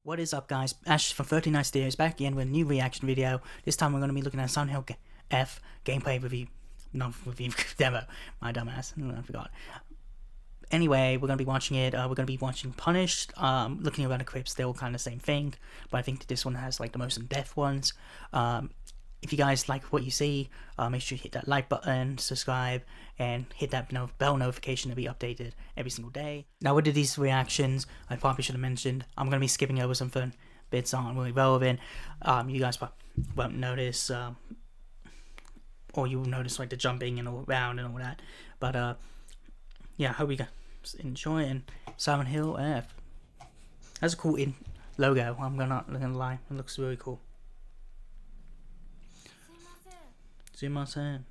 What is up, guys? Ash from 39 Studios back again with a new reaction video. This time we're going to be looking at Silent Hill F gameplay review. Not review, demo. My dumbass. I forgot. Anyway, we're going to be watching it. We're going to be watching Punished, Looking Around the Crypt, still kind of the same thing, but I think this one has like the most in-depth ones. If you guys like what you see, make sure you hit that like button, subscribe, and hit that bell notification to be updated every single day. Now, with these reactions, I probably should have mentioned, I'm going to be skipping over some fun bits aren't really relevant. You guys won't notice, or you'll notice like the jumping and all around and all that. But yeah, I hope you guys enjoy it. And Silent Hill F. That's a cool logo. I'm not gonna lie, it looks really cool. すいません。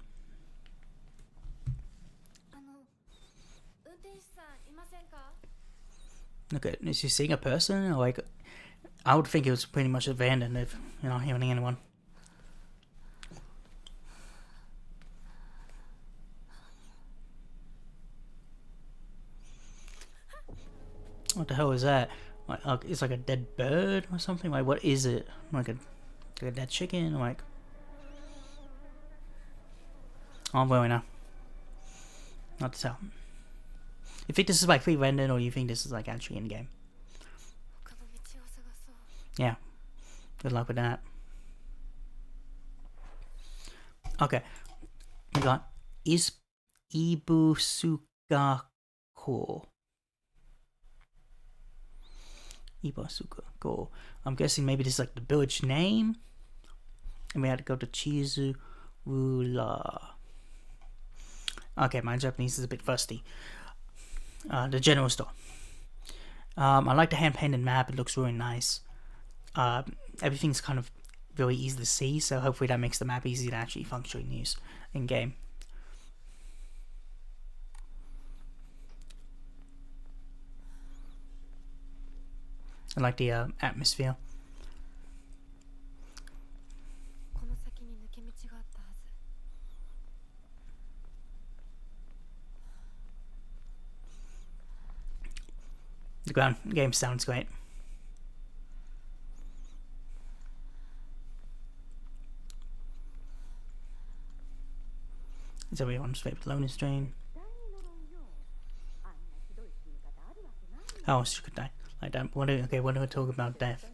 Look at, is he seeing a person? Or like, I would think it was pretty much abandoned if you're not hearing anyone. What the hell is that? Like, it's like a dead bird or something? Like, what is it? Like a dead chicken? Like, I don't really know. Not to tell. You think this is like pre-rendered, or you think this is like actually in game? Yeah. Good luck with that. Okay. We got Ibusukako. Ibusukako. I'm guessing maybe this is like the village name. And we had to go to Chizurula. Okay, my Japanese is a bit rusty. The general store. I like the hand-painted map. It looks really nice. Everything's kind of really easy to see, so hopefully that makes the map easy to actually functionally use in game. I like the atmosphere. The ground game sounds great. It's everyone's favorite loading screen. How else could I like that? What do we talk about death?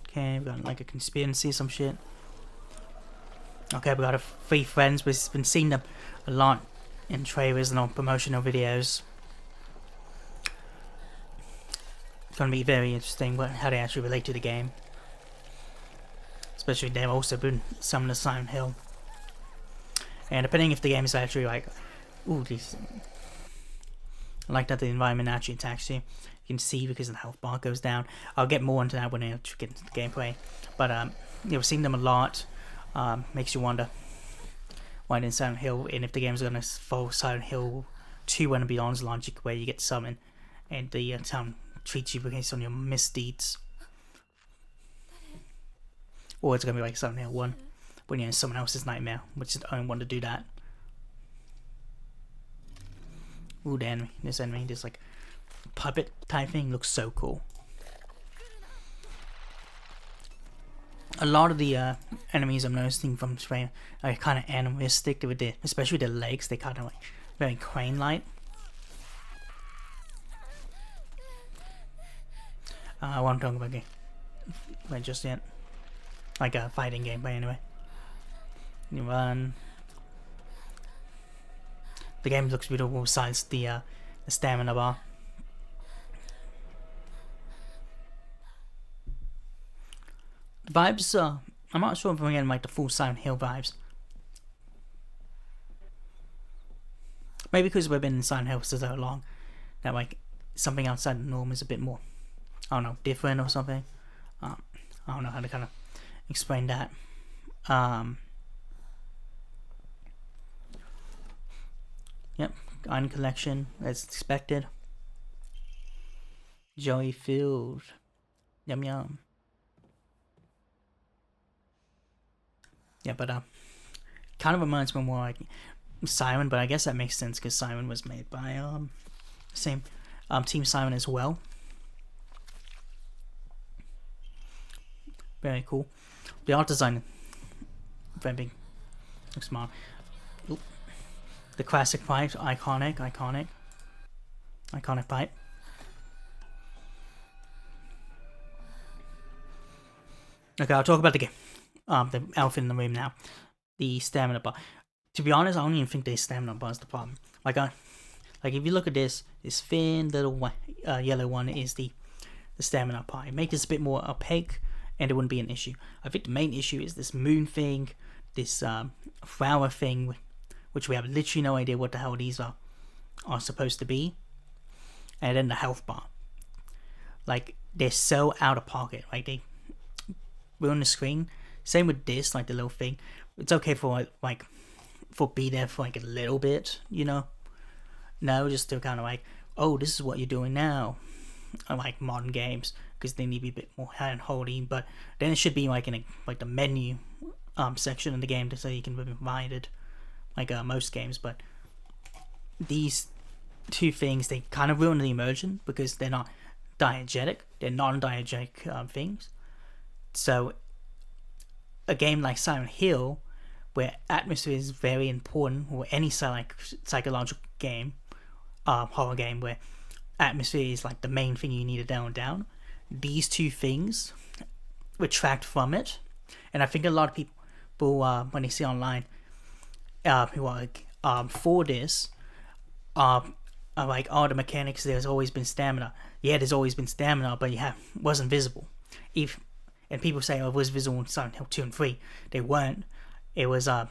Okay, we got like a conspiracy, some shit. Okay, we got 3 friends. We've been seeing them a lot in trailers and on promotional videos. It's going to be very interesting how they actually relate to the game. Especially they've also been summoned to Silent Hill. And depending if the game is actually like, ooh, these. I like that the environment actually attacks you. You can see because the health bar goes down. I'll get more into that when I get into the gameplay. But yeah, we've seen them a lot. Makes you wonder why didn't Silent Hill, and if the game's gonna follow Silent Hill 2 and Beyond's logic, where you get summoned and the town treats you based on your misdeeds, or it's gonna be like Silent Hill 1 when you're in someone else's nightmare, which is the only one to do that. Ooh, the enemy, this like puppet type thing looks so cool. A lot of the enemies I'm noticing from this frame are kind of animalistic with especially the legs. They kind of like very crane-like. I won't talk about gameplay just yet. Like a fighting gameplay anyway. You run. The game looks beautiful besides the stamina bar. Vibes, I'm not sure if we're getting like the full Silent Hill vibes. Maybe because we've been in Silent Hill for so long that like something outside the norm is a bit more, I don't know, different or something. I don't know how to kind of explain that. Yep, Iron Collection as expected. Joy filled. Yum yum. Yeah, but kind of reminds me more like Siren, but I guess that makes sense because Siren was made by same Team Siren as well. Very cool. The art design, very big, looks smart. Oop. The classic pipe, iconic pipe. Okay, I'll talk about the game. The elephant in the room now. The stamina bar. To be honest, I don't even think the stamina bar is the problem. Like if you look at this thin little yellow one is the stamina bar. It makes this a bit more opaque, and it wouldn't be an issue. I think the main issue is this moon thing, this flower thing, which we have literally no idea what the hell these are supposed to be, and then the health bar. Like, they're so out of pocket. Like, we're on the screen. Same with this, like the little thing. It's okay for be there for like a little bit, you know. No, just to kind of like, oh, this is what you're doing now. I like modern games because they need to be a bit more hand-holding. But then it should be like in the menu section of the game so you can be reminded, like most games. But these two things, they kind of ruin the immersion because they're not diegetic. They're non-diegetic things. So a game like Silent Hill, where atmosphere is very important, or any psychological game, horror game, where atmosphere is like the main thing you need to nail down, these two things retract from it. And I think a lot of people, when they see online, who are like, for this, are like, oh, the mechanics, there's always been stamina. Yeah, there's always been stamina, but wasn't visible. And people say, oh, it was visible in Silent Hill 2 and 3. They weren't. It was a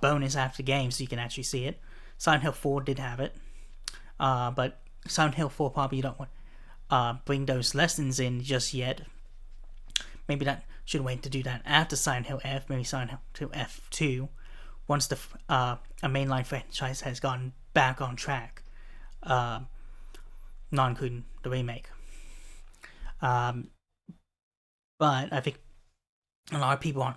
bonus after the game, so you can actually see it. Silent Hill 4 did have it. But Silent Hill 4 probably you don't want bring those lessons in just yet. Maybe that should wait to do that after Silent Hill F, maybe Silent Hill F2, once the a mainline franchise has gotten back on track, not including the remake. But I think a lot of people are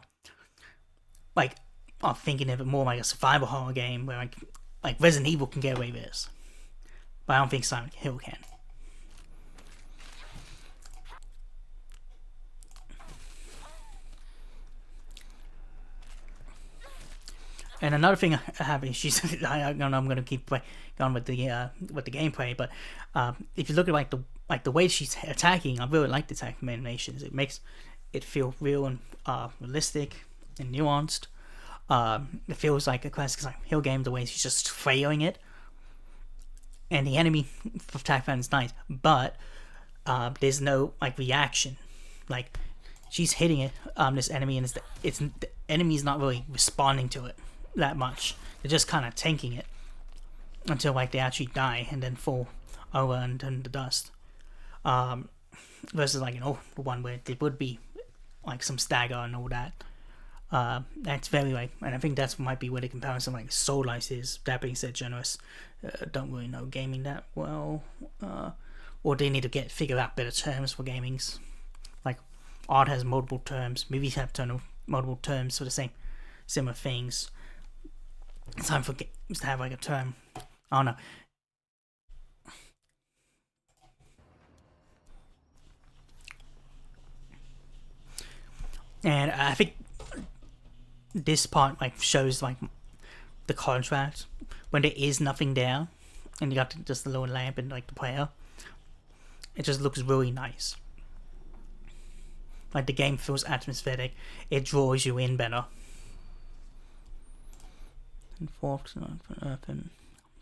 thinking of it more like a survival horror game where like Resident Evil can get away with this. But I don't think Silent Hill can. And another thing I have issues. I'm going to keep going with the gameplay, but if you look at the way she's attacking, I really like the attacking animations. It makes it feel real and realistic and nuanced. It feels like a classic Silent Hill game, the way she's just flailing it. And the enemy attack pattern is nice, but there's no reaction. Like, she's hitting it, this enemy, and the enemy's not really responding to it that much. They're just kind of tanking it until they actually die and then fall over and turn to dust. Versus an old one where there would be some stagger and all that. That's very and I think that might be where the comparison Soul Ice is. That being said, Generous don't really know gaming that well, or they need to figure out better terms for gamings. Like, art has multiple terms, movies have multiple terms for the similar things. It's time for games to have a term. I don't know. And I think this part shows the contrast when there is nothing there, and you got just the little lamp and the player. It just looks really nice. The game feels atmospheric. It draws you in better. And fourth, open,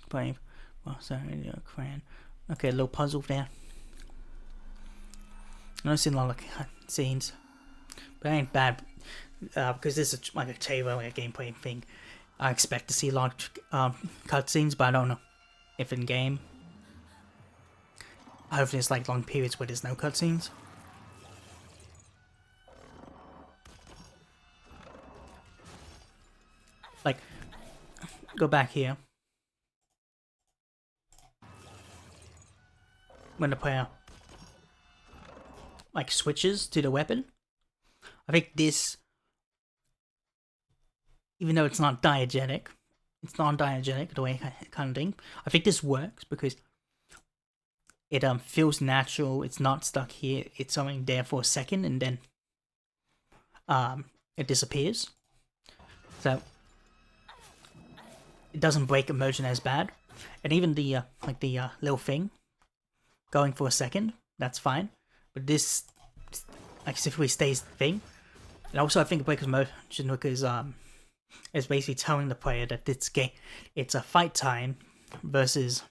brave. Well, sorry, crayon. Okay, a little puzzle there. I've seen a lot of scenes, but it ain't bad because this is a trailer, a gameplay thing. I expect to see a lot of cutscenes, but I don't know if in game. Hopefully, it's long periods where there's no cutscenes. Go back here. When the player switches to the weapon, I think this, even though it's not diegetic, it's non-diegetic the way I kind of think. I think this works because it feels natural. It's not stuck here. It's only there for a second and then it disappears. So it doesn't break immersion as bad. And even the little thing going for a second, that's fine. But this like specifically stays the thing. And also I think it breaks immersion because it's basically telling the player that this game, it's a fight time versus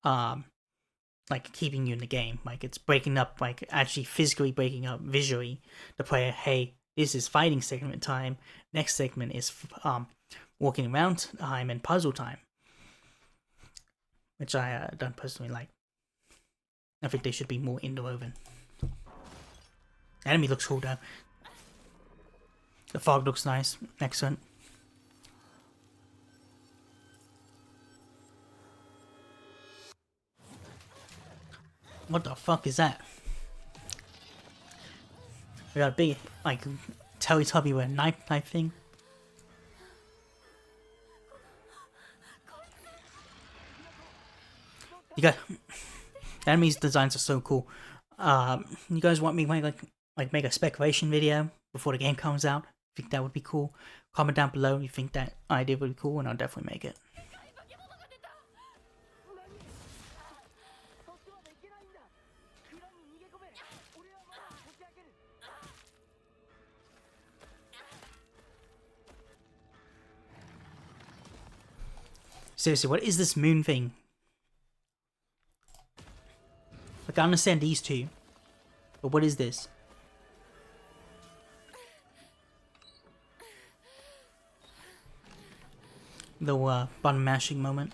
like keeping you in the game. Like it's breaking up, like actually physically breaking up visually the player. Hey, this is fighting segment time. Next segment is walking around time and puzzle time, which I don't personally like. I think they should be more interwoven. Enemy looks cool though. The fog looks nice. Excellent. What the fuck is that? We got a big, like, Teletubby with a knife thing. You got enemies designs are so cool. You guys want me to make a speculation video before the game comes out? Think that would be cool? Comment down below if you think that idea would be cool, and I'll definitely make it. Seriously, what is this moon thing? Like, I understand these two, but what is this? The button mashing moment.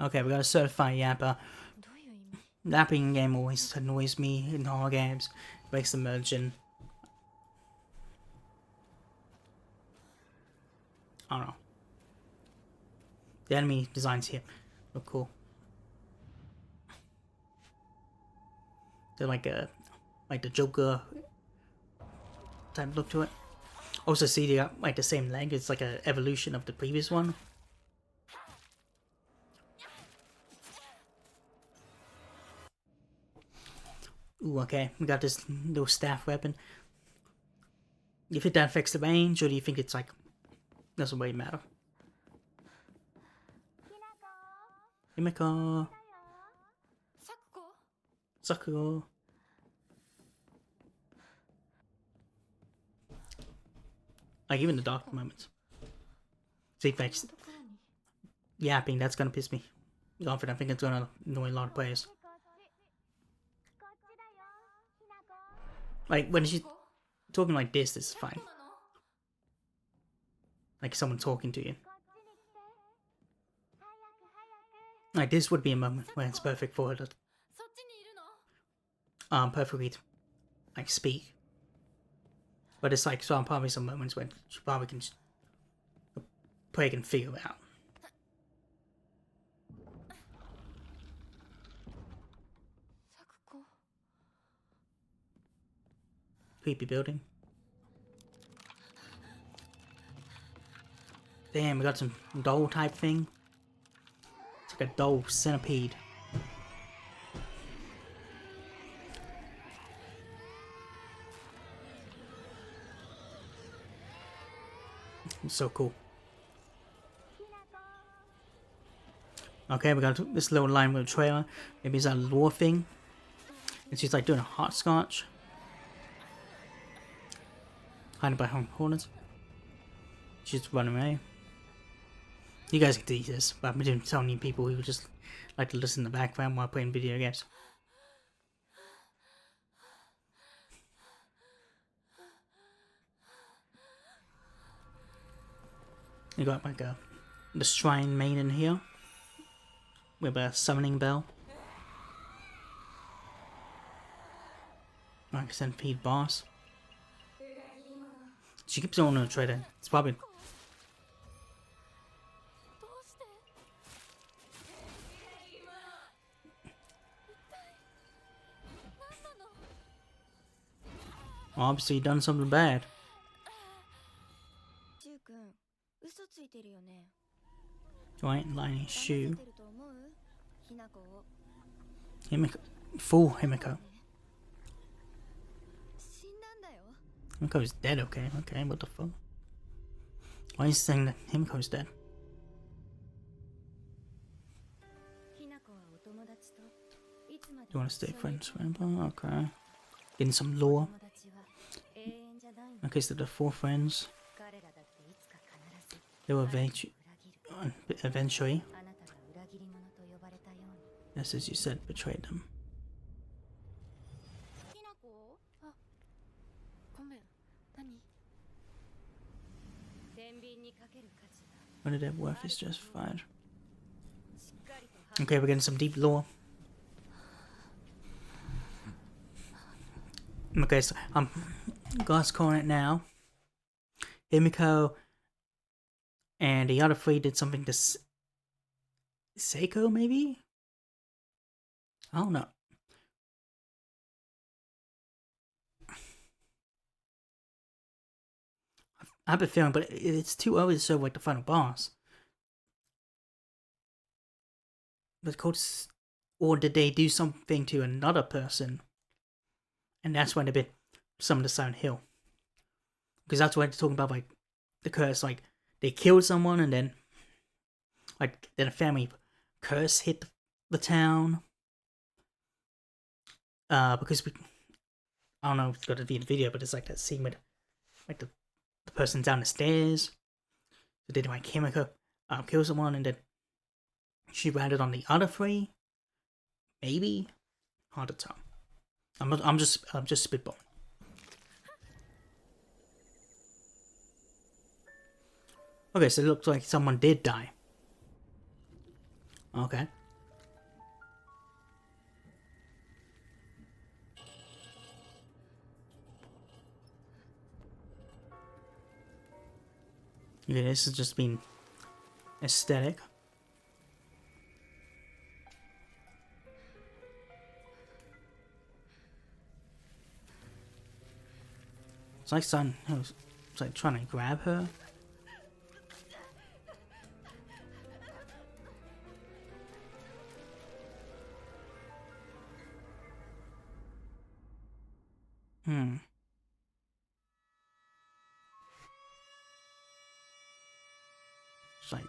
Okay, we got a certified yapper. Lapping game always annoys me in horror games. Breaks the immersion. I don't know. The enemy designs here look cool. They're like the Joker type look to it. Also see they got like the same leg. It's like an evolution of the previous one. Ooh, okay. We got this little staff weapon. You think that affects the range, or do you think it's like doesn't really matter? Himeko. Sakugo. Like even the dark moments. See, like yapping, that's gonna piss me off, and I think it's gonna annoy a lot of players. Like when she's talking like this is fine. Like someone talking to you. Like this would be a moment where it's perfect for her to perfectly like speak. But it's like so probably some moments when she probably can player can figure it out. Creepy building. Damn, we got some doll type thing. It's like a doll centipede. It's so cool. Okay, we got this little line with a trailer. Maybe it's a lore thing. And she's like doing a hopscotch. Hiding behind corners. She's running away. You guys can see this, but I've been telling you people who just like to listen in the background while playing video games. You got like the shrine maiden here with a summoning bell. Like centipede boss. She keeps on a trader. It's probably Obviously, done something bad. Right, lining his shoe. Himiko. Fool Himiko. Himiko's dead, okay. Okay, what the fuck? Why is he saying that Himiko's dead? You want to stay friends forever? Okay. Getting some lore. Okay, so the 4 friends. They will eventually, yes, as you said, betray them. Whether their worth is justified. Okay, we're getting some deep lore. Okay, so I'm glass calling it now. Himiko and the other 3 did something to Seiko, maybe? I don't know. I have a feeling, but it's too early to show like the final boss. But course, or did they do something to another person? And that's when they bit summoned to Silent Hill. Because that's what they're talking about, like the curse, like they killed someone and then, like, then a family curse hit the town. Because I don't know if it's got to be in the video, but it's like that scene with, like the person down the stairs. So they like Himiko kill someone and then she landed on the other 3. Maybe, hard to tell. I'm just spitballing. Okay, so it looks like someone did die. Okay. Okay, this has just been aesthetic. It's like son who's like trying to grab her. It's like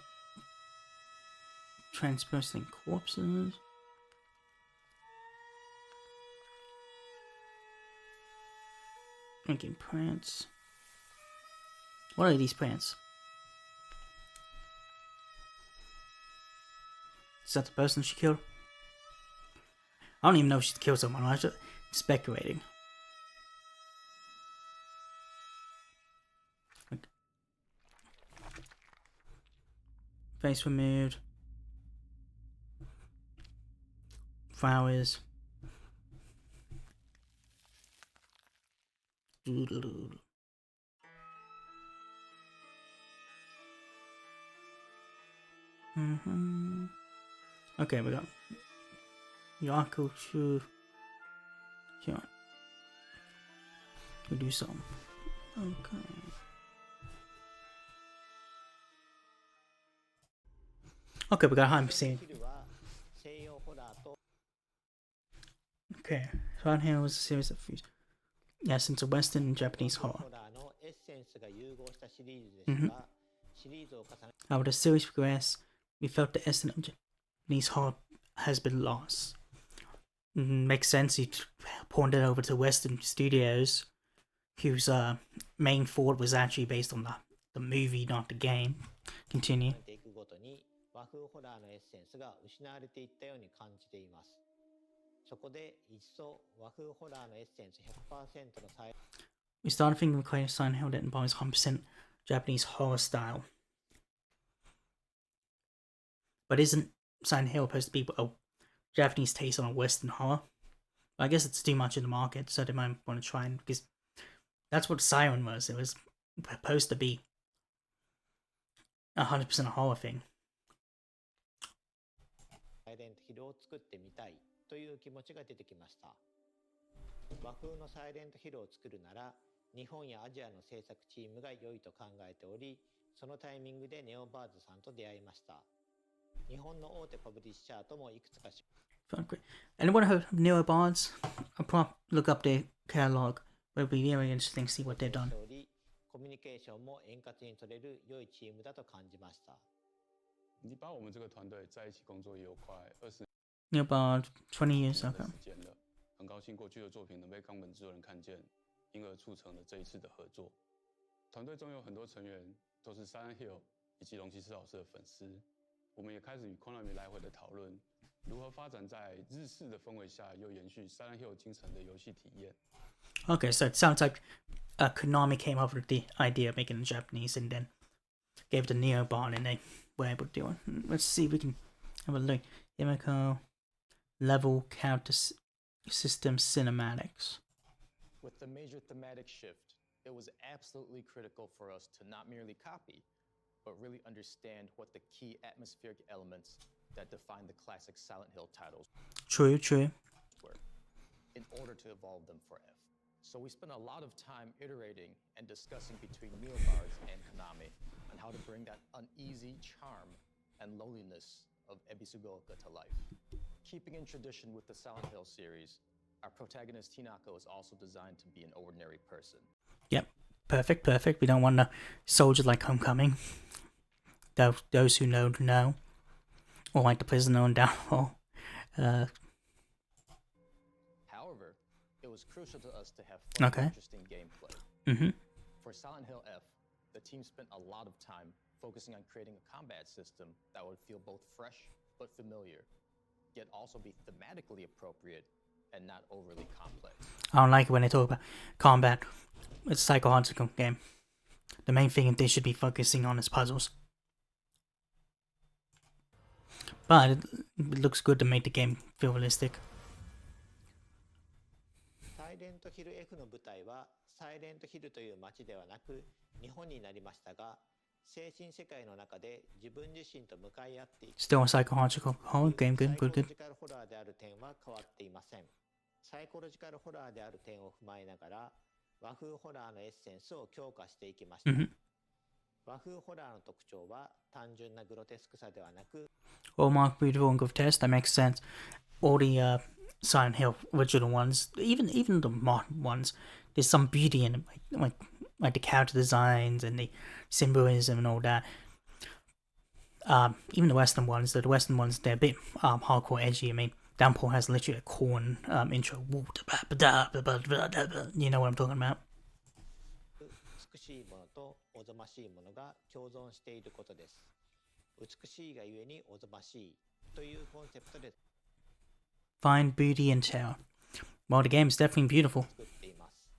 transposing corpses. Making prints. What are these prints? Is that the person she killed? I don't even know if she killed someone. I'm just speculating. Like, face removed. Flowers. Okay, we got Yaku to here. We'll do some. Okay. Okay, we got Heim scene. Okay, Silent Hill was a series of essence of Western and Japanese horror. However, the series progressed, we felt the essence of Japanese horror has been lost. Makes sense, he pawned it over to Western Studios, whose main thought was actually based on the movie, not the game. Continue. We started thinking of creating Silent Hill that embodies 100% Japanese horror style. But isn't Silent Hill supposed to be a Japanese taste on a Western horror? I guess it's too much in the market, so they might want to try and, because that's what Siren was. It was supposed to be 100% a horror thing. 和風のサイレントヒルを作るなら日本やアジアの制作チームが良いと考えており、そのタイミングでネオバーズさんと出会いました。日本の大手パブリッシャーともいくつか。Anyone heard of Neobards? I'll probably look up their catalog. It'll be very interesting to see what they've done. コミュニケーションも円滑に取れる良いチームだと感じました。你把我们这个团队在一起工作也有快20 Neobard 20 years, 的 okay. 时间了，很高兴过去的作品能被冈本制作人看见，因而促成了这一次的合作。团队中有很多成员都是 Silent Hill 以及龙骑士老师的粉丝，我们也开始与 Konami 来回的讨论，如何发展在日式的氛围下又延续 Silent Hill 精神的游戏体验。Okay, so it sounds like Konami came up with the idea of making it Japanese and then gave it to Neobard and they were able to do it. Let's see if we can have a look. Yamako level counter system cinematics. With the major thematic shift, it was absolutely critical for us to not merely copy, but really understand what the key atmospheric elements that define the classic Silent Hill titles True. were, in order to evolve them for F. So we spent a lot of time iterating and discussing between Neobards and Konami on how to bring that uneasy charm and loneliness of Ebisugaoka to life. Keeping in tradition with the Silent Hill series, our protagonist Hinako is also designed to be an ordinary person. Yep, perfect. We don't want a soldier like Homecoming. Those who know. Or like the prisoner on Downfall. However, it was crucial to us to have fun and interesting gameplay. For Silent Hill F, the team spent a lot of time focusing on creating a combat system that would feel both fresh but familiar, yet also be thematically appropriate and not overly complex. I don't like it when they talk about combat. It's a psychological game. The main thing they should be focusing on is puzzles. But it looks good to make the game feel realistic. サイレントヒル F の舞台はサイレントヒルという街ではなく日本になりましたが、精神世界の中で自分自身と向かい合っていく Still a psychological horror game. Good. サイコロジカルホラーである点は変わっていません。サイコロジカルホラーである点を踏まえながら和風ホラーのエッセンスを強化していきました。和風ホラーの特徴は単純なグロテスクさではなく All marked beautiful and grotesque. That makes sense. All the Silent Hill original ones, even the modern ones, there's some beauty in them, like the character designs and the symbolism and all that. Even the Western ones, they're a bit hardcore edgy. I mean, Downpour has literally a corn intro. You know what I'm talking about? 美しいものとおぞましいものが共存していることです。美しいがゆえにおぞましいというコンセプトで Find beauty and terror. Well, the game is definitely beautiful. 作っています。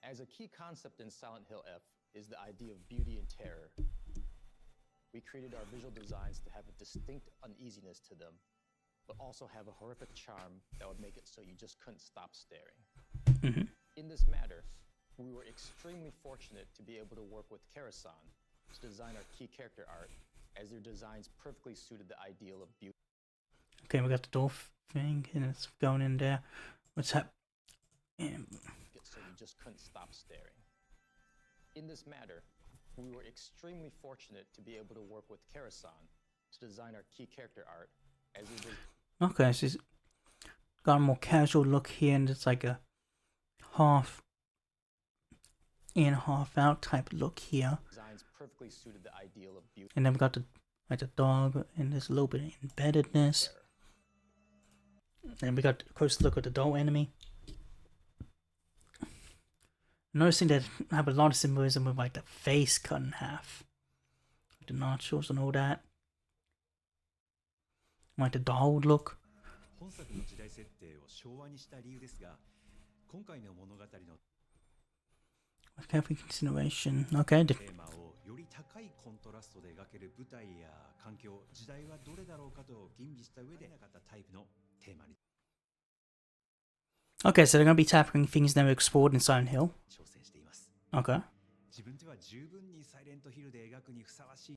As a key concept in Silent Hill F is the idea of beauty and terror. We created our visual designs to have a distinct uneasiness to them, but also have a horrific charm that would make it so you just couldn't stop staring. In this matter, we were extremely fortunate to be able to work with Kara-san to design our key character art, as their designs perfectly suited the ideal of beauty. Okay, we got the door thing, and it's going in there. What's that? So you just couldn't stop staring. In this matter, we were extremely fortunate to be able to work with Kara-san to design our key character art, as their Okay, so it's got a more casual look here, and it's like a half in, half out type look here. designs perfectly suited the ideal of beauty. And then we got the dog, and there's a little bit of embeddedness. And we got a close look at the doll enemy. Noticing that I have a lot of symbolism with like the face cut in half. The nostrils and all that. Like the doll look. 本作の時代設定を昭和にした理由ですが、今回の物語の Careful consideration. Okay. テーマをより高いコントラストで描ける舞台や環境、時代はどれだろうかと吟味した上でなかったタイプのテーマに Okay, so they're gonna be tackling things never explored in Silent Hill. 挑戦しています。 Okay. 自分では十分にサイレントヒルで描くにふさわしい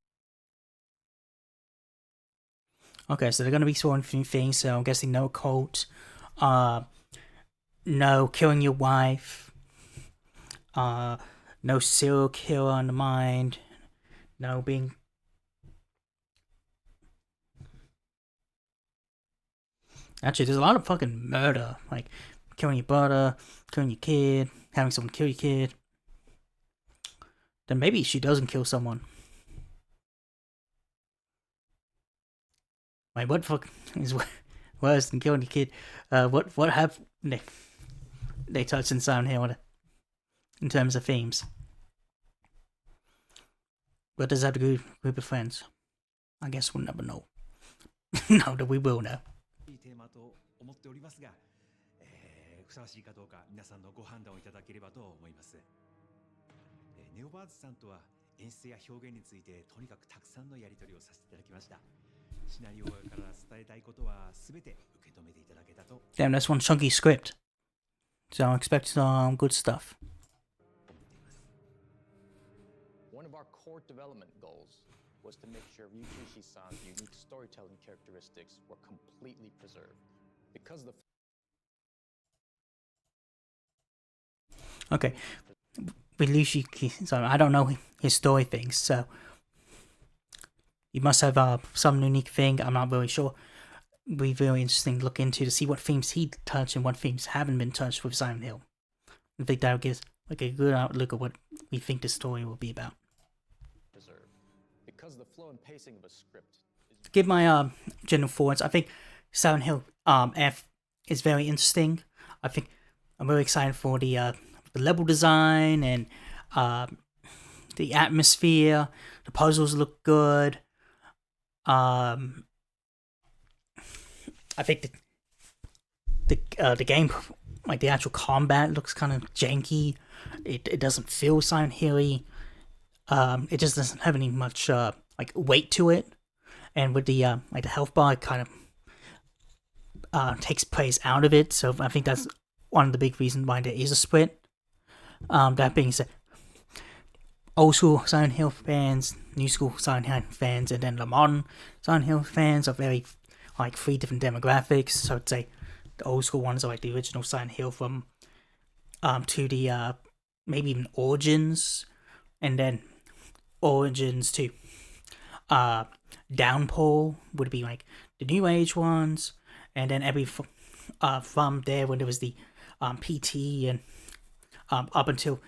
Okay, so they're gonna be exploring a few things, so I'm guessing no cult, no killing your wife, no serial killer on the mind, no being. Actually, there's a lot of fucking murder, like killing your brother, killing your kid, having someone kill your kid. Then maybe she doesn't kill someone. Like, what fuck is worse than killing your kid? What have they touched in Silent Hill in terms of themes? What does that have to do with a group of friends? I guess we'll never know. No, that we will know. いいテーマと思っておりますが、ふさわしいかどうか皆さんのご判断をいただければと思います。ネオバーズさんとは演出や表現についてとにかくたくさんのやり取りをさせていただきました。シナリオから伝えたいことはすべて受け止めていただけたと。Damn, that's one chunky script. So I expect some good stuff. One of our core development goals was to make sure Ryukishi-san's unique storytelling characteristics were completely preserved. Because the Okay. With Ryukishi, so I don't know his story things, so you must have some unique thing. I'm not really sure. It'd be very interesting to look into to see what themes he touched and what themes haven't been touched with Silent Hill. I think that gives like a good outlook of what we think the story will be about. preserved. Because the flow and pacing of a script is To give my general thoughts, I think Silent Hill F is very interesting. I think I'm really excited for the level design and the atmosphere. The puzzles look good. I think the game, like the actual combat, looks kind of janky. It doesn't feel Silent Hill-y. It just doesn't have any much like weight to it. And with the like the health bar, it kind of takes praise out of it. So I think that's one of the big reasons why there is a split. That being said, old school Silent Hill fans, new school Silent Hill fans, and then the modern Silent Hill fans are very like 3 different demographics. So I'd say the old school ones are like the original Silent Hill from to the maybe even Origins, and then Origins to Downpour would be like the new age ones, and then every from there when there was the PT and up until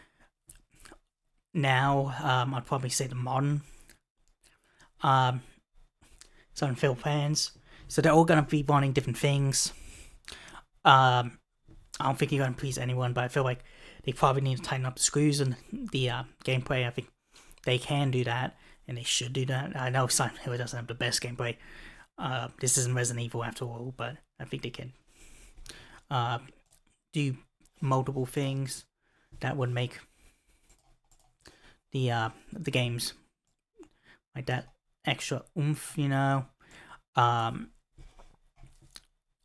now, I'd probably say the modern Silent Hill fans. So they're all gonna be wanting different things. I don't think you're gonna please anyone, but I feel like they probably need to tighten up the screws and the gameplay. I think they can do that, and they should do that. I know Silent Hill doesn't have the best gameplay. This isn't Resident Evil after all, but I think they can do multiple things that would make the games like that extra oomph, you know.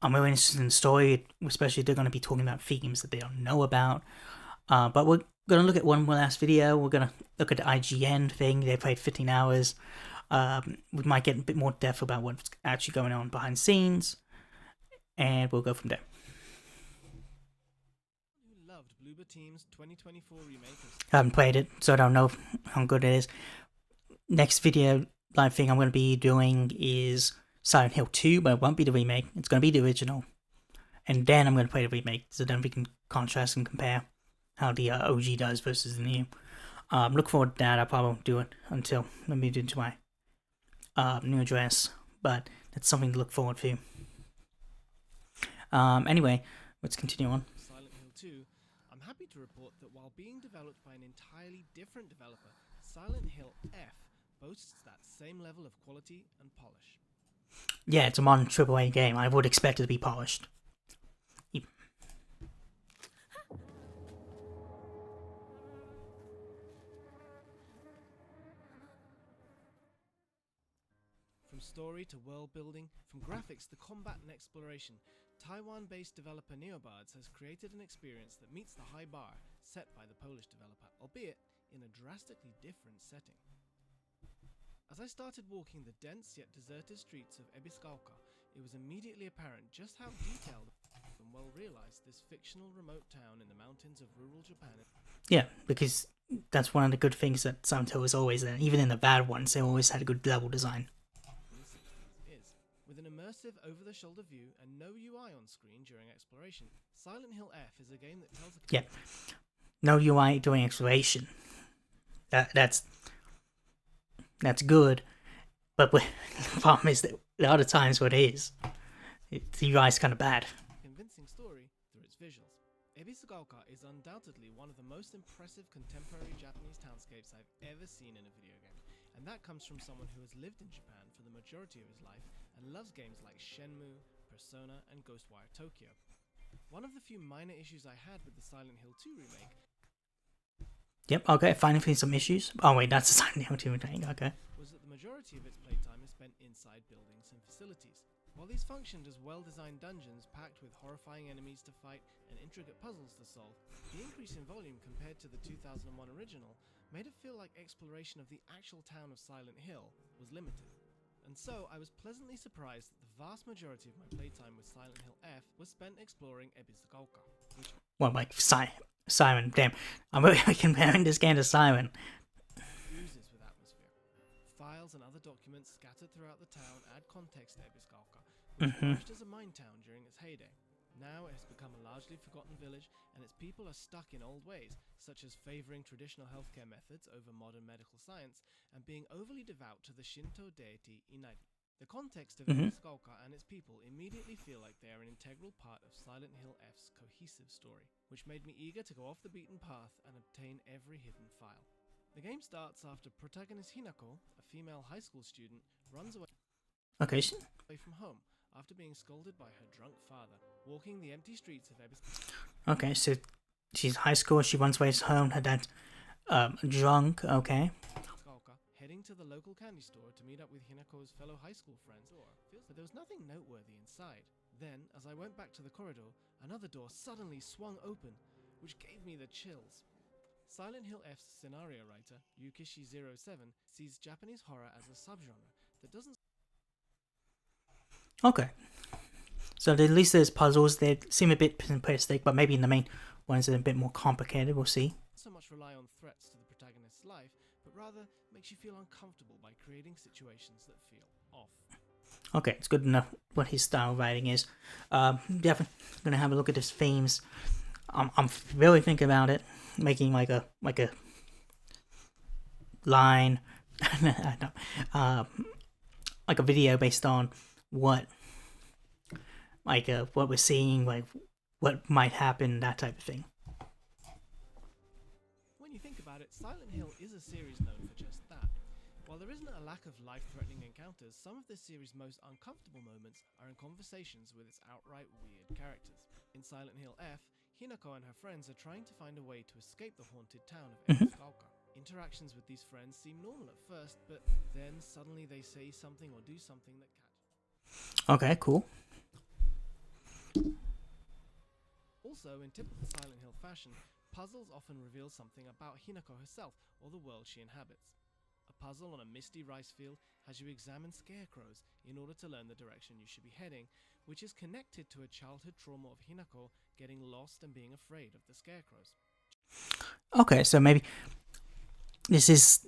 I'm really interested in the story, especially if they're going to be talking about themes that they don't know about. But we're going to look at one more last video. We're going to look at the IGN thing. They played 15 hours. We might get a bit more depth about what's actually going on behind the scenes. And we'll go from there. Who loved Bloober Team's 2024 remake of I haven't played it, so I don't know how good it is. Next video live thing I'm going to be doing is Silent Hill 2, but it won't be the remake. It's going to be the original. And then I'm going to play the remake, so then we can contrast and compare how the OG does versus the new. Look forward to that. I'll probably do it until I move into my new address, but that's something to look forward to. Anyway, let's continue on. Silent Hill 2, I'm happy to report that while being developed by an entirely different developer, Silent Hill F boasts that same level of quality and polish. Yeah, it's a modern AAA game. I would expect it to be polished. From story to world building, from graphics to combat and exploration, Taiwan-based developer Neobards has created an experience that meets the high bar set by the Polish developer, albeit in a drastically different setting. As I started walking the dense yet deserted streets of Ebiskauka, it was immediately apparent just how detailed than well realized, this fictional remote town in the mountains of rural Japan Yeah, because that's one of the good things that Silent Hill is always there. Even in the bad ones, they always had a good level design. in the 60s is. With an immersive over-the-shoulder view and no UI on screen during exploration, Silent Hill F is a game that tells a Yeah, no UI during exploration. That's good, but the problem is that the other times what it is, the UI is kind of bad. convincing story through its visuals. Ebisugaoka is undoubtedly one of the most impressive contemporary Japanese townscapes I've ever seen in a video game, and that comes from someone who has lived in Japan for the majority of his life and loves games like Shenmue, Persona, and Ghostwire Tokyo. One of the few minor issues I had with the Silent Hill 2 remake Yep, okay, finally some issues. Oh wait, that's the Silent Hill 2 thing, okay. was that the majority of its playtime is spent inside buildings and facilities. While these functioned as well-designed dungeons packed with horrifying enemies to fight and intricate puzzles to solve, the increase in volume compared to the 2001 original made it feel like exploration of the actual town of Silent Hill was limited. And so I was pleasantly surprised that the vast majority of my playtime with Silent Hill F was spent exploring Ebisugaoka, which Well, like Siren, damn, I'm really comparing this game to Siren. oozes with atmosphere. Files and other documents scattered throughout the town add context to Ebisugaoka, which flourished as a mine town during its heyday. Now it has become a largely forgotten village, and its people are stuck in old ways, such as favoring traditional healthcare methods over modern medical science, and being overly devout to the Shinto deity Inari. The context of Ebisugaoka and its people immediately feel like they are an integral part of Silent Hill F's cohesive story, which made me eager to go off the beaten path and obtain every hidden file. The game starts after protagonist Hinako, a female high school student, runs away Okay, from home after being scolded by her drunk father, walking the empty streets of okay, so she's high school, she runs away from home, her dad's drunk, okay. Ebisugaoka, heading to the local candy store to meet up with Hinako's fellow high school friends, but there was nothing noteworthy inside. Then, as I went back to the corridor, another door suddenly swung open, which gave me the chills. Silent Hill F's scenario writer, Yukishi07, sees Japanese horror as a subgenre that doesn't Okay. So at least there's puzzles, they seem a bit simplistic, but maybe in the main ones are a bit more complicated, we'll see. so much rely on threats to the protagonist's life, but rather makes you feel uncomfortable by creating situations that feel off. Okay, it's good enough what his style of writing is. Definitely gonna have a look at his themes. I'm really thinking about it, making like a line, like a video based on what we're seeing, like what might happen, that type of thing. When you think about it, Silent Hill is a series known for just that. While there isn't a lack of life-threatening encounters, some of this series' most uncomfortable moments are in conversations with its outright weird characters. In Silent Hill F, Hinako and her friends are trying to find a way to escape the haunted town of Ebisugaoka. Interactions with these friends seem normal at first, but then suddenly they say something or do something that catches. Okay, cool. Also, in typical Silent Hill fashion, puzzles often reveal something about Hinako herself or the world she inhabits. A puzzle on a misty rice field has you examine scarecrows in order to learn the direction you should be heading, which is connected to a childhood trauma of Hinako getting lost and being afraid of the scarecrows. Okay, so maybe this is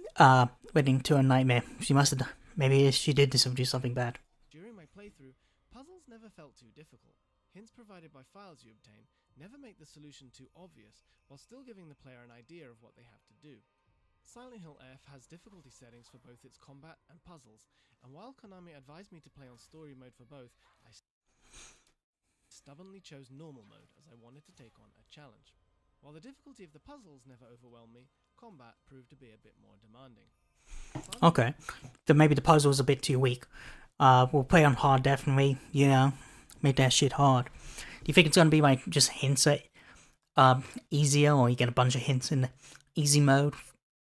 leading to a nightmare. She must have. Maybe she did this or do something bad. During my playthrough, puzzles never felt too difficult. Hints provided by files you obtain never make the solution too obvious, while still giving the player an idea of what they have to do. Silent Hill F has difficulty settings for both its combat and puzzles, and while Konami advised me to play on story mode for both, I stubbornly chose normal mode as I wanted to take on a challenge. While the difficulty of the puzzles never overwhelmed me, combat proved to be a bit more demanding. Okay, then maybe the puzzle's a bit too weak. We'll play on hard, definitely, you know, make that shit hard. Do you think it's gonna be like just hints at easier, or you get a bunch of hints in the easy mode?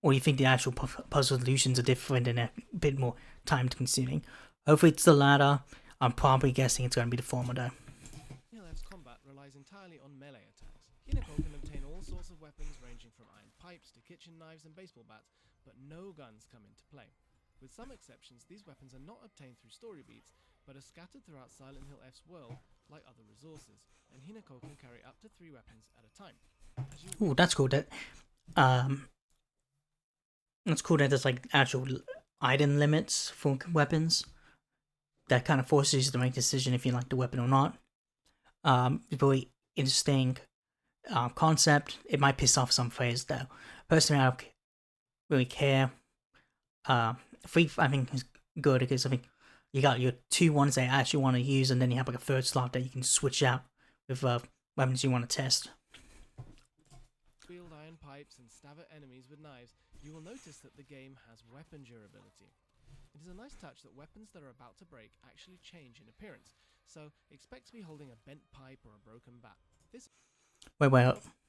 Or you think the actual puzzle solutions are different and a bit more time consuming? Hopefully it's the latter. I'm probably guessing it's gonna be the former though. Hill F's combat relies entirely on melee attacks. Hinako can obtain all sorts of weapons ranging from iron pipes to kitchen knives and baseball bats, but no guns come into play. With some exceptions, these weapons are not obtained through story beats, but are scattered throughout Silent Hill F's world like other resources, and Hinako can carry up to 3 weapons at a time. Ooh, that's cool. That that's cool that there's like actual item limits for weapons. That kind of forces you to make a decision if you like the weapon or not. Really interesting concept. It might piss off some players though. Personally, I don't really care. Free, I think, is good because I think you got your 2 ones that you actually want to use, and then you have like a 3rd slot that you can switch out with weapons you want to test. Wield iron pipes and stab at enemies with knives, you will notice that the game has weapon durability. It is a nice touch that weapons that are about to break actually change in appearance, so expect to be holding a bent pipe or a broken bat. This Wait.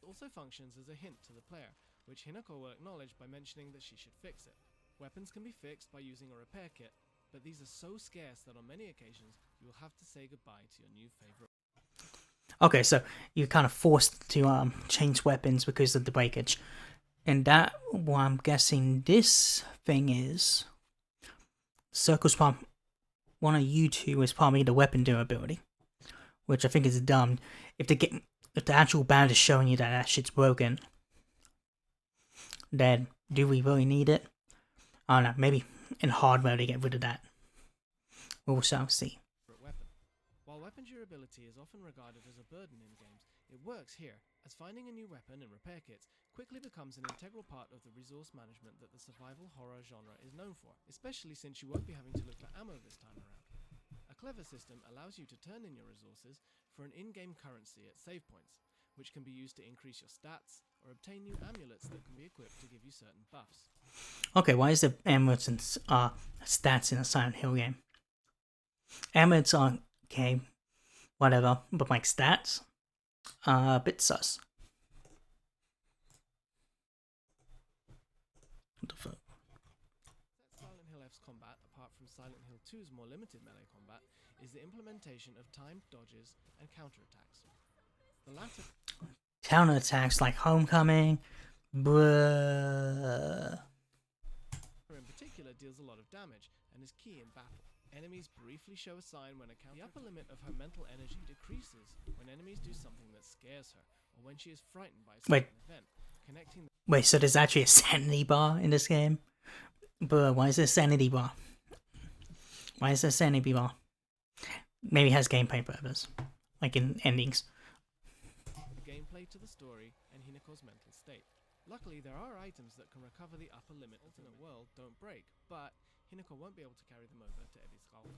also functions as a hint to the player, which Hinako will acknowledge by mentioning that she should fix it. Weapons can be fixed by using a repair kit, but these are so scarce that on many occasions you will have to say goodbye to your new favorite. Okay, so you're kind of forced to change weapons because of the breakage. And that, what I'm guessing this thing is, Circle's probably, one of you two is probably the weapon durability, which I think is dumb. If the actual band is showing you that that shit's broken, then do we really need it? I don't know, maybe in hard mode to get rid of that. We'll see. Weapon. While weapon durability is often regarded as a burden in games, it works here, as finding a new weapon and repair kits quickly becomes an integral part of the resource management that the survival horror genre is known for, especially since you won't be having to look for ammo this time around. A clever system allows you to turn in your resources for an in-game currency at save points, which can be used to increase your stats or obtain new amulets that can be equipped to give you certain buffs. Okay, why is there amulets and stats in a Silent Hill game? Amulets are okay, whatever, but like stats, a bit sus. What the fuck? Silent Hill F's combat, apart from Silent Hill 2's more limited melee combat, is the implementation of timed dodges and counterattacks. The latter Counterattacks like Homecoming, bruh. in particular deals a lot of damage and is key in battle. Enemies briefly show a sign when the upper limit of her mental energy decreases when enemies do something that scares her, or when she is frightened by a certain event, connecting Wait, so there's actually a sanity bar in this game? Bruh, why is there a sanity bar? Why is there a sanity bar? Maybe it has gameplay purpose, like in endings. gameplay to the story and Hinako's mental state. Luckily, there are items that can recover the upper limit. Ultimate world don't break, but Hinako won't be able to carry them over to Ebisugawa.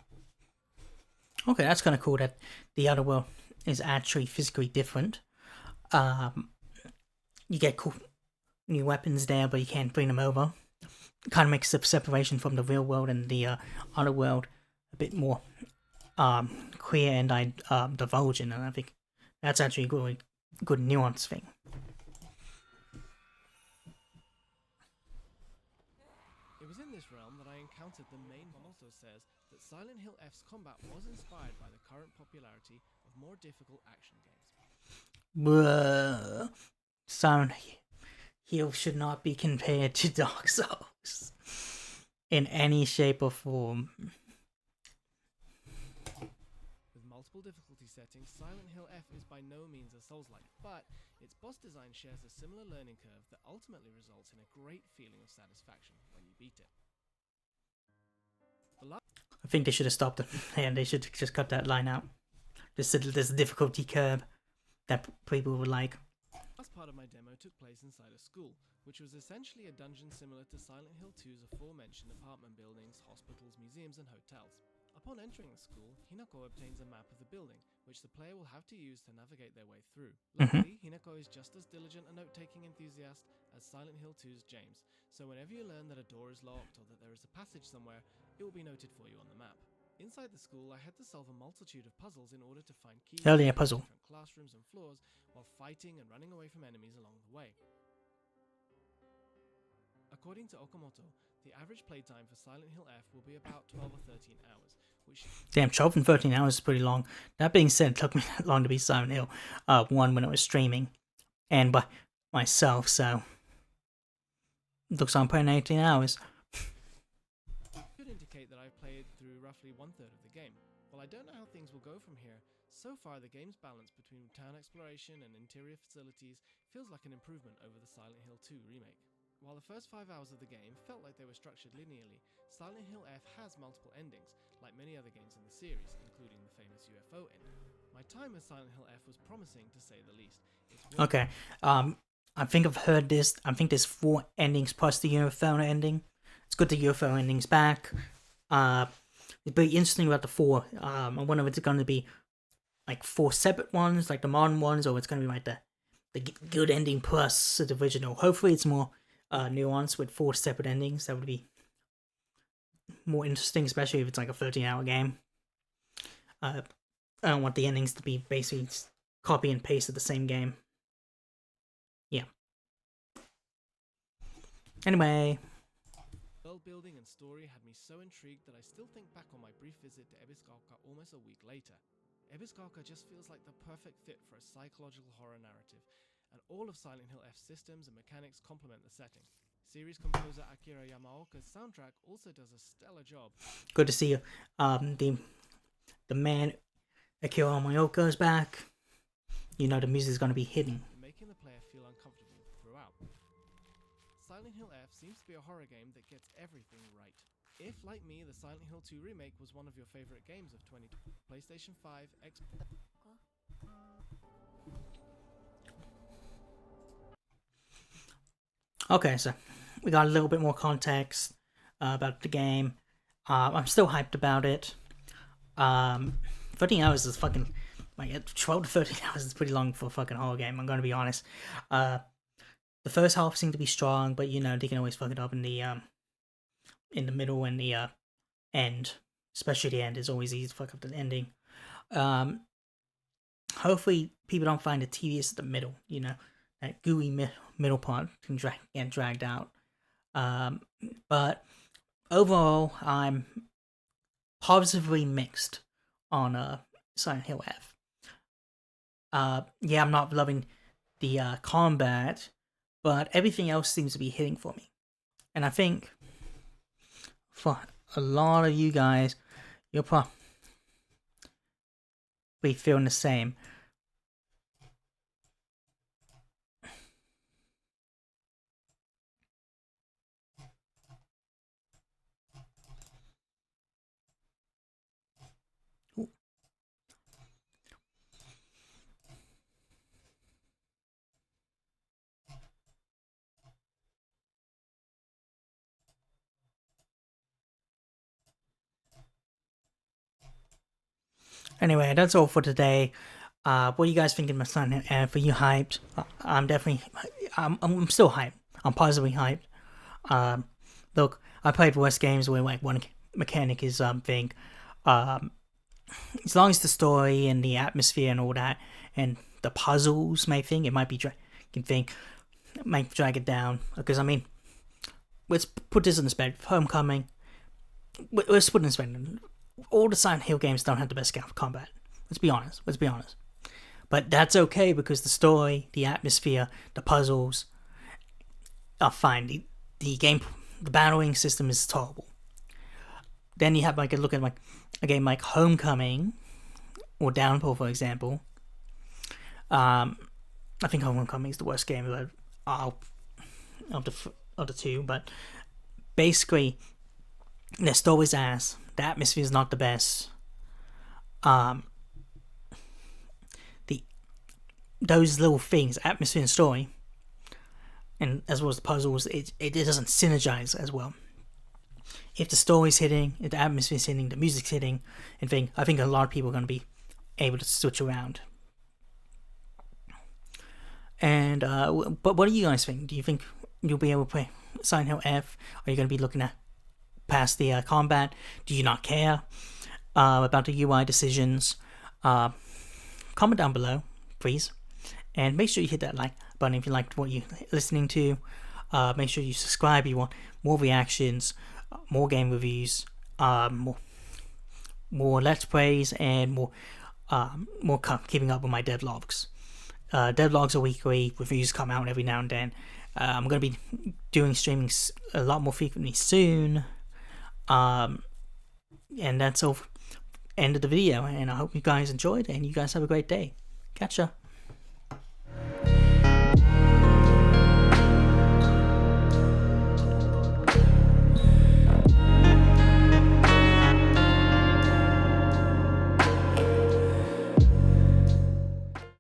Okay, that's kind of cool that the other world is actually physically different. You get cool new weapons there, but you can't bring them over. Kind of makes the separation from the real world and the other world a bit more clear and divulgent, and I think that's actually a really good nuance thing. It was in this realm that I encountered the main. Also says that Silent Hill F's combat was inspired by the current popularity of more difficult action games. Silent Hill should not be compared to Dark Souls in any shape or form. With multiple difficulty settings, Silent Hill F is by no means a Souls-like, but its boss design shares a similar learning curve that ultimately results in a great feeling of satisfaction when you beat it. I think they should have stopped it, and they should just cut that line out. There's a difficulty curve that people would like. The last part of my demo took place inside a school, which was essentially a dungeon similar to Silent Hill 2's aforementioned apartment buildings, hospitals, museums, and hotels. Upon entering the school, Hinako obtains a map of the building, which the player will have to use to navigate their way through. Luckily, Hinako is just as diligent a note-taking enthusiast as Silent Hill 2's James, so whenever you learn that a door is locked or that there is a passage somewhere, it will be noted for you on the map. Inside the school, I had to solve a multitude of puzzles in order to find keys Hell yeah, to puzzle. different classrooms and floors while fighting and running away from enemies along the way. According to Okamoto, the average playtime for Silent Hill F will be about 12 or 13 hours, which... Damn, 12 and 13 hours is pretty long. That being said, it took me that long to beat Silent Hill 1 when I was streaming, and by myself, so... Looks like I'm playing 18 hours. could indicate that I've played through roughly 1/3 of the game. While I don't know how things will go from here, So far, the game's balance between town exploration and interior facilities feels like an improvement over the Silent Hill 2 remake. While the first 5 hours of the game felt like they were structured linearly, Silent Hill F has multiple endings, like many other games in the series, including the famous UFO ending. My time with Silent Hill F was promising, to say the least. Okay, I think I've heard this. I think there's 4 endings plus the UFO ending. It's good the UFO ending's back. It'd be interesting about the 4. I wonder if it's going to be like 4 separate ones, like the modern ones, or it's going to be like the good ending plus the original. Hopefully it's more nuanced with 4 separate endings. That would be more interesting, especially if it's like a 13-hour game. I don't want the endings to be basically copy and paste of the same game. Yeah. Anyway. World building and story had me so intrigued that I still think back on my brief visit to Ebisgalka almost a week later. Ebisgalka just feels like the perfect fit for a psychological horror narrative, and all of Silent Hill F's systems and mechanics complement the setting. Series composer Akira Yamaoka's soundtrack also does a stellar job. Good to see you. The man Akira Yamaoka is back. You know the music is going to be hitting. Making the player feel uncomfortable throughout. Silent Hill F seems to be a horror game that gets everything right. If, like me, the Silent Hill 2 remake was one of your favorite games of 2020, PlayStation 5, Xbox... Okay, so we got a little bit more context about the game. I'm still hyped about it. 13 hours is fucking... Like, 12 to 13 hours is pretty long for a fucking horror game, I'm going to be honest. The first half seemed to be strong, but, you know, they can always fuck it up in the middle and the end. Especially the end is always easy to fuck up the ending. Hopefully, people don't find it tedious at the middle, you know. That gooey middle part can get dragged out. But overall, I'm positively mixed on Silent Hill F. Yeah, I'm not loving the combat, but everything else seems to be hitting for me. And I think for a lot of you guys, you'll probably feeling the same. Anyway, that's all for today. What are you guys thinking of Silent Hill F? Are you hyped? I'm still hyped. I'm positively hyped. Look, I played worse games where like one mechanic is thing. As long as the story and the atmosphere and all that, and the puzzles might be might drag it down. Because I mean, let's put this in perspective. Homecoming. Let's put it in perspective. All the Silent Hill games don't have the best combat. Let's be honest. But that's okay because the story, the atmosphere, the puzzles are fine. The battling system is tolerable. Then you have like a look at like a game like Homecoming or Downpour, for example. I think Homecoming is the worst game of the two, but basically their story's ass. The atmosphere is not the best. Those little things, atmosphere and story, and as well as the puzzles, it doesn't synergize as well. If the story's hitting, if the atmosphere's hitting, the music's hitting, and I think a lot of people are going to be able to switch around. And but what do you guys think? Do you think you'll be able to play Silent Hill F? Are you going to be looking at past the combat? Do you not care about the UI decisions? Comment down below, please, and make sure you hit that like button if you liked what you're listening to. Make sure you subscribe if you want more reactions, more game reviews, more let's plays, and more keeping up with my devlogs. Devlogs are weekly, reviews come out every now and then. I'm going to be doing streaming a lot more frequently soon. And that's all end of the video, and I hope you guys enjoyed, and you guys have a great day. Catch ya.